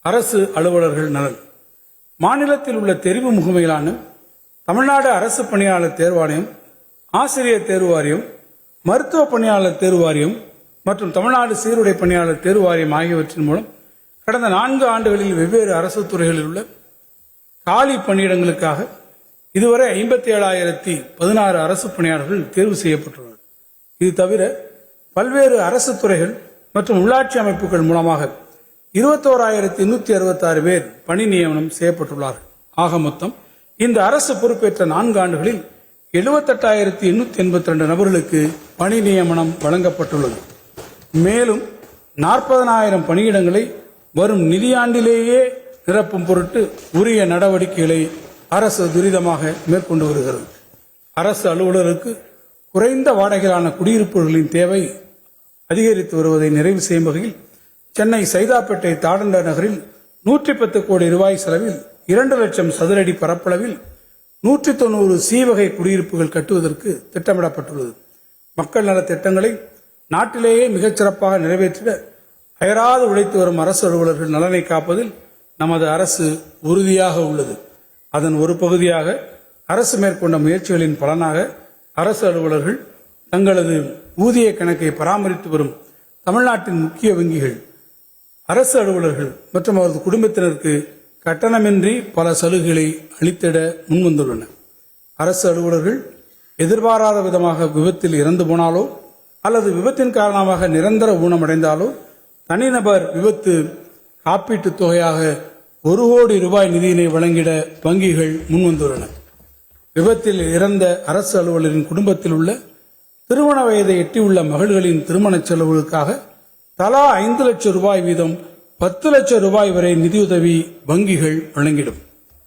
அரசு அலுவலர்கள் நலன். மாநிலத்தில் உள்ள தெரிவு முகமைகளான தமிழ்நாடு அரசு பணியாளர் தேர்வாணையம், ஆசிரியர் தேர்வு வாரியம், மருத்துவ பணியாளர் தேர்வு வாரியம் மற்றும் தமிழ்நாடு சீருடை பணியாளர் தேர்வு வாரியம் ஆகியவற்றின் மூலம் கடந்த 4 ஆண்டுகளில் வெவ்வேறு அரசு துறைகளில் உள்ள காலி பணியிடங்களுக்காக இதுவரை 57,016 அரசு பணியாளர்கள் தேர்வு செய்யப்பட்டுள்ளனர். இது தவிர பல்வேறு அரசு துறைகள் மற்றும் உள்ளாட்சி அமைப்புகள் மூலமாக 21,166 பேர் பணி நியமனம் செய்யப்பட்டுள்ளார்கள். ஆக மொத்தம் இந்த அரசு பொறுப்பேற்ற 4 ஆண்டுகளில் 78,882 நபர்களுக்கு பணி நியமனம் வழங்கப்பட்டுள்ளது. மேலும் 40,000 பணியிடங்களை வரும் நிதியாண்டிலேயே நிரப்பும் பொருட்டு உரிய நடவடிக்கைகளை அரசு துரிதமாக மேற்கொண்டு வருகிறது. அரசு அலுவலருக்கு குறைந்த வாடகையிலான குடியிருப்புகளின் தேவை அதிகரித்து வருவதை நிறைவு செய்யும் வகையில் சென்னை சைதாப்பேட்டை தாடண்ட நகரில் 110 கோடி ரூபாய் செலவில் 2 லட்சம் சதுரடி பரப்பளவில் 190 சி வகை குடியிருப்புகள் கட்டுவதற்கு திட்டமிடப்பட்டுள்ளது. மக்கள் நல திட்டங்களை நாட்டிலேயே மிகச்சிறப்பாக நிறைவேற்றிட அயராது உழைத்து வரும் அரசு அலுவலர்கள் நலனை காப்பதில் நமது அரசு உறுதியாக உள்ளது. அதன் ஒரு பகுதியாக அரசு மேற்கொண்ட முயற்சிகளின் பலனாக அரசு அலுவலர்கள் தங்களது ஊதிய கணக்கை பராமரித்து வரும் தமிழ்நாட்டின் முக்கிய வங்கிகள் அரசு அலுவலர்கள் மற்றும் அவரது குடும்பத்தினருக்கு கட்டணமின்றி பல சலுகைகளை அளித்திட முன்வந்துள்ளன. அரசு அலுவலர்கள் எதிர்பாராத விதமாக விபத்தில் இறந்து போனாலோ அல்லது விபத்தின் காரணமாக நிரந்தர ஊனமடைந்தாலோ தனிநபர் விபத்து காப்பீட்டுத் தொகையாக 1 கோடி ரூபாய் நிதியினை வழங்கிட வங்கிகள் முன்வந்துள்ளன. விபத்தில் இறந்த அரசு அலுவலரின் குடும்பத்தில் உள்ள திருமண வயதை எட்டியுள்ள மகள்களின் திருமண செலவுகளுக்காக தலா 5 லட்சம் ரூபாய் வீதம் 10 லட்சம் ரூபாய் வரை நிதியுதவி வங்கிகள் வழங்கிடும்.